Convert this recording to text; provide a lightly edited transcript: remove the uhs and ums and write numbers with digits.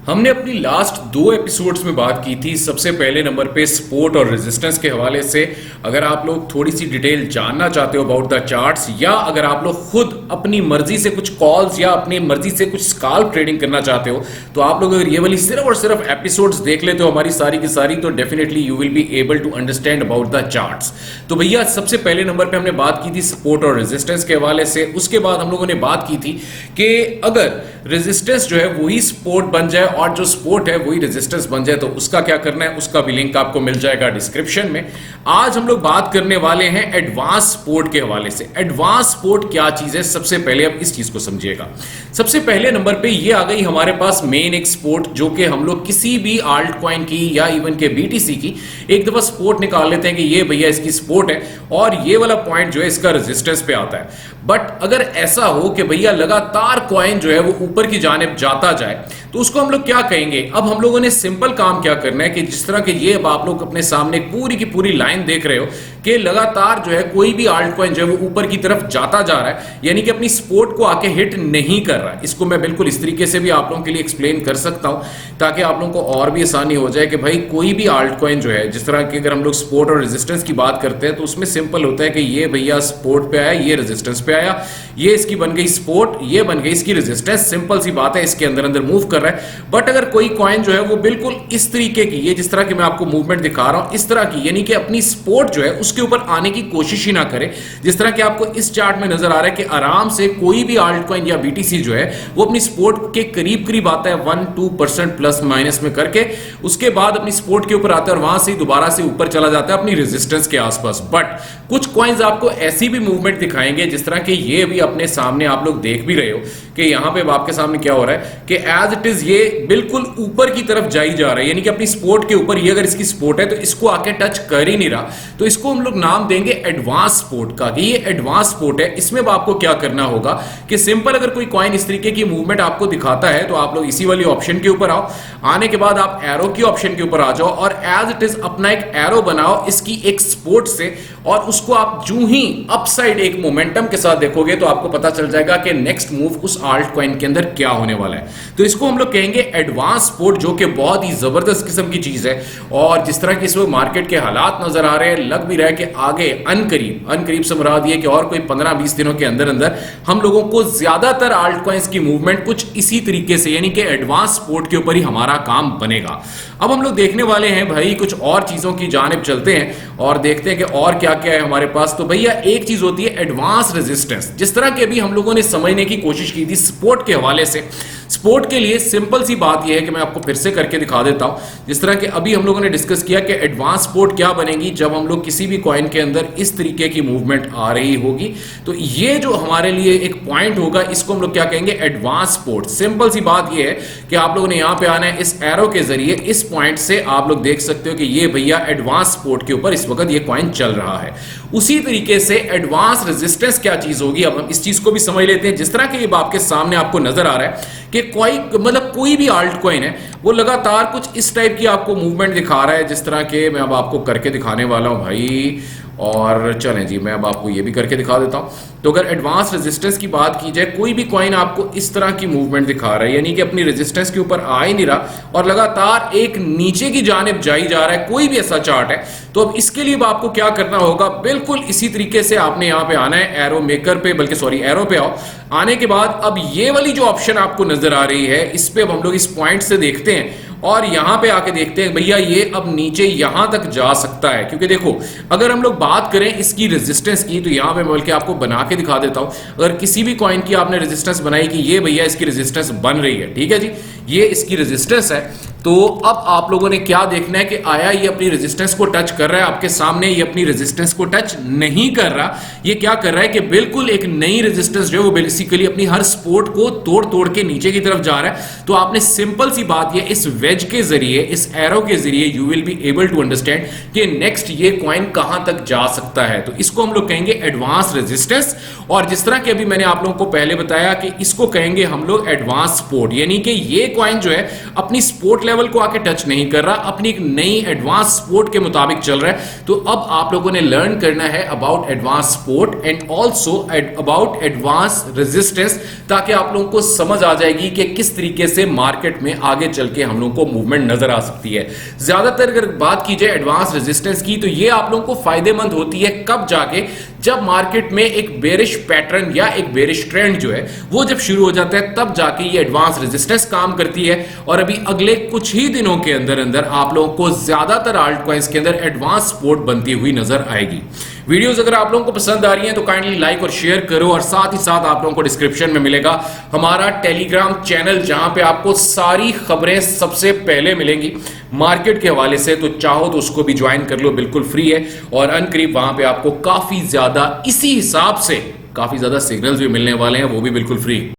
हमने अपनी last 2 episodes में बात की थी सबसे पहले नंबर पे सपोर्ट और रेजिस्टेंस के हवाले से। अगर आप लोग थोड़ी सी डिटेल जानना चाहते हो अबाउट द चार्ट्स, या अगर आप लोग खुद अपनी मर्जी से कुछ कॉल्स या अपनी मर्जी से कुछ स्काल्प ट्रेडिंग करना चाहते हो, तो आप लोग अगर ये वाली सिर्फ और सिर्फ एपिसोड्स देख लेते हो हमारी सारी की सारी, तो definitely you will be able to understand about the charts. तो भैया सबसे पहले नंबर पे हमने बात की थी सपोर्ट और रेजिस्टेंस के हवाले से। उसके बाद हम लोगों ने बात की थी कि अगर रेजिस्टेंस जो है वही सपोर्ट बन जाए और जो सपोर्ट है वही रेजिस्टेंस बन जाए, तो उसका क्या करना है, उसका भी लिंक आपको मिल जाएगा डिस्क्रिप्शन में। आज हम लोग बात करने वाले हैं एडवांस सपोर्ट के हवाले से। एडवांस सपोर्ट क्या चीज है, सबसे पहले अब इस चीज को समझिएगा। सबसे पहले नंबर पे ये आ गई हमारे पास मेन एक सपोर्ट, जो कि हम लोग किसी भी आल्ट कॉइन की या इवन के बीटीसी की एक दफा सपोर्ट निकाल लेते हैं कि ये भैया इसकी सपोर्ट है और ये वाला पॉइंट जो है इसका रेजिस्टेंस पे आता है। बट अगर ऐसा हो कि भैया लगातार कॉइन जो है वो ऊपर की जानिब जाता जाए, तो उसको हम लोग क्या कहेंगे। अब हम लोगों ने सिंपल काम क्या करना है कि जिस तरह के ये अब आप लोग अपने सामने पूरी की पूरी लाइन देख रहे हो कि लगातार जो है कोई भी आल्ट कॉइन जो है वो ऊपर की तरफ जाता जा रहा है, यानी कि अपनी सपोर्ट को आके हिट नहीं कर रहा है। इसको मैं बिल्कुल इस तरीके से भी आप लोगों के लिए एक्सप्लेन कर सकता हूं ताकि आप लोगों को और भी आसानी हो जाए कि भाई कोई भी आल्ट कॉइन जो है, जिस तरह की अगर हम लोग सपोर्ट और रेजिस्टेंस की बात करते हैं, तो उसमें सिंपल होता है कि ये भैया सपोर्ट पे आया, ये रेजिस्टेंस पे आया, ये इसकी बन गई सपोर्ट, ये बन गई इसकी रेजिस्टेंस। सिंपल सी बात है, इसके अंदर अंदर मूव कर रहा है। बट अगर कोई कॉइन जो है वो बिल्कुल इस तरीके की, ये जिस तरह की मैं आपको मूवमेंट दिखा रहा हूं इस तरह की, यानी कि अपनी सपोर्ट जो है उसके ऊपर आने की कोशिश ही ना करे, जिस तरह कि आपको इस चार्ट में नजर आ रहा है कि आराम से कोई भी आल्ट कॉइन या बीटीसी जो है वो अपनी सपोर्ट के करीब करीब आता है 1-2% प्लस माइनस में करके, उसके बाद अपनी सपोर्ट के ऊपर आता है और वहां से दोबारा से ऊपर चला जाता है अपनी रेजिस्टेंस के आसपास। बट कुछ कॉइन्स आपको ऐसी भी मूवमेंट दिखाएंगे, जिस तरह के ये भी अपने सामने आप लोग देख भी रहे हो कि यहां पे आपके सामने क्या हो रहा है कि एज इट इज ये बिल्कुल ऊपर की तरफ जाई जा रहा है, यानी कि अपनी सपोर्ट के ऊपर, ये अगर इसकी सपोर्ट है तो इसको आके टच कर ही नहीं रहा। तो इसको हम लोग नाम देंगे एडवांस सपोर्ट का, कि ये एडवांस सपोर्ट है। इसमें आपको क्या करना होगा कि सिंपल अगर कोई कॉइन इस तरीके की मूवमेंट आपको दिखाता है तो आप लोग इसी वाली ऑप्शन के ऊपर आओ, आने के बाद आप एरो की ऑप्शन के ऊपर आ जाओ और एज इट इज अपना एक एरो बनाओ इसकी एक सपोर्ट से, और उसको आप जूं ही अपसाइड एक मोमेंटम के साथ देखोगे तो आपको पता चल जाएगा कि नेक्स्ट मूव उस आल्ट कॉइन के अंदर क्या होने वाला है। तो इसको हम लोग कहेंगे एडवांस सपोर्ट, जो कि बहुत ही जबरदस्त किस्म की चीज है। और जिस तरह की इस वक्त मार्केट के हालात नजर आ रहे हैं, लग भी रहा है कि आगे अनकरीब से मुराद ये कि और कोई 15-20 दिनों के अंदर अंदर हम लोगों को ज्यादातर आल्ट कॉइन्स की मूवमेंट कुछ इसी तरीके से, यानी कि एडवांस सपोर्ट के ऊपर ही हमारा काम बनेगा। अब हम लोग देखने वाले हैं भाई कुछ और चीजों की जानिब चलते हैं और देखते हैं कि और क्या क्या है हमारे पास। तो भैया एक चीज होती है एडवांस रेजिस्टेंस, जिस तरह की अभी हम लोगों ने समझने की कोशिश की थी सपोर्ट के हवाले से। सपोर्ट के लिए सिंपल सी बात यह है कि मैं आपको फिर से करके दिखा देता हूं। जिस तरह के अभी हम लोगों ने डिस्कस किया कि एडवांस सपोर्ट क्या बनेगी जब हम लोग किसी भी कॉइन के अंदर इस तरीके की मूवमेंट आ रही होगी, तो ये जो हमारे लिए एक पॉइंट होगा इसको हम लोग क्या कहेंगे, एडवांस सपोर्ट। सिंपल सी बात यह है कि आप लोगों ने यहां पे आना है, इस एरो के जरिए इस पॉइंट से आप लोग देख सकते हो कि ये भैया एडवांस सपोर्ट के ऊपर इस वक्त ये कॉइन चल रहा है। उसी तरीके से एडवांस रेजिस्टेंस क्या चीज होगी, अब हम इस चीज को भी समझ लेते हैं। जिस तरह के आपके सामने आपको नजर आ रहा है कि कोई भी आल्ट कॉइन है वो लगातार कुछ इस टाइप की आपको मूवमेंट दिखा रहा है, जिस तरह के मैं अब आपको करके दिखाने वाला हूं भाई। और चलें जी, मैं अब आपको ये भी करके दिखा देता हूं। तो अगर एडवांस रेजिस्टेंस की बात की जाए, कोई भी कॉइन आपको इस तरह की मूवमेंट दिखा रहा है, यानी कि अपनी रेजिस्टेंस के ऊपर आ ही नहीं रहा और लगातार एक नीचे की जानिब जाई जा रहा है, कोई भी ऐसा चार्ट है, तो अब इसके लिए आपको क्या करना होगा, बिल्कुल इसी तरीके से आपने यहां पे आना है, एरो मेकर पे, बल्कि सॉरी एरो पे आओ। आने के बाद अब ये वाली जो ऑप्शन आपको नजर आ रही है, इस पे अब हम लोग इस पॉइंट से देखते हैं और यहां पे आके देखते हैं भैया ये अब नीचे यहां तक जा सकता है। क्योंकि देखो अगर हम लोग बात करें इसकी रेजिस्टेंस की, तो यहां पे मैं बल्कि आपको बना के दिखा देता हूं। अगर किसी भी कॉइन की आपने रेजिस्टेंस बनाई कि ये भैया इसकी रेजिस्टेंस बन रही है, ठीक है जी, ये इसकी रेजिस्टेंस है, तो अब आप लोगों ने क्या देखना है कि आया ये अपनी रेजिस्टेंस को टच कर रहा है। आपके सामने ये अपनी रेजिस्टेंस को टच नहीं कर रहा, ये क्या कर रहा है कि बिल्कुल एक नई रेजिस्टेंस जो है वो बेसिकली अपनी हर सपोर्ट को तोड़ तोड़ के नीचे की तरफ जा रहा है। तो आपने सिंपल सी बात ये इस वेज के जरिए, इस एरो के जरिए you will be able to understand कि नेक्स्ट ये कॉइन कहां तक जा सकता है। तो इसको हम लोग कहेंगे एडवांस रेजिस्टेंस। और जिस तरह के अभी मैंने आप लोगों को पहले बताया कि इसको कहेंगे हम लोग एडवांस सपोर्ट, यानी कि ये कॉइन जो है अपनी सपोर्ट लेवल को आके टच नहीं कर रहा, अपनी एक नई एडवांस स्पोर्ट के मुताबिक चल रहा है। तो अब आप लोगों ने लर्न करना है about advance sport and also about advance resistance, ताकि आप लोगों को समझ आ जाएगी कि किस तरीके से मार्केट में आगे चल के हम लोगों को मूवमेंट नजर आ सकती है। ज्यादातर अगर बात की जाए एडवांस रेजिस्टेंस की, तो ये आप लोगों को फायदेमंद होती है कब जाके, जब मार्केट में एक बेरिश पैटर्न या एक बेरिश ट्रेंड जो है वो जब शुरू हो जाता है, तब जाके ये एडवांस रेजिस्टेंस काम करती है। और अभी अगले कुछ ही दिनों के अंदर अंदर आप लोगों को ज्यादातर आल्ट कॉइंस के अंदर एडवांस सपोर्ट बनती हुई नजर आएगी। वीडियोस अगर आप लोगों को पसंद आ रही हैं तो काइंडली लाइक और शेयर करो, और साथ ही साथ आप लोगों को डिस्क्रिप्शन में मिलेगा हमारा टेलीग्राम चैनल, जहां पे आपको सारी खबरें सबसे पहले मिलेंगी मार्केट के हवाले से। तो चाहो तो उसको भी ज्वाइन कर लो, बिल्कुल फ्री है। और अनकरीब वहां पे आपको काफी ज्यादा इसी हिसाब से काफी ज्यादा सिग्नल्स भी मिलने वाले हैं, वो भी बिल्कुल फ्री।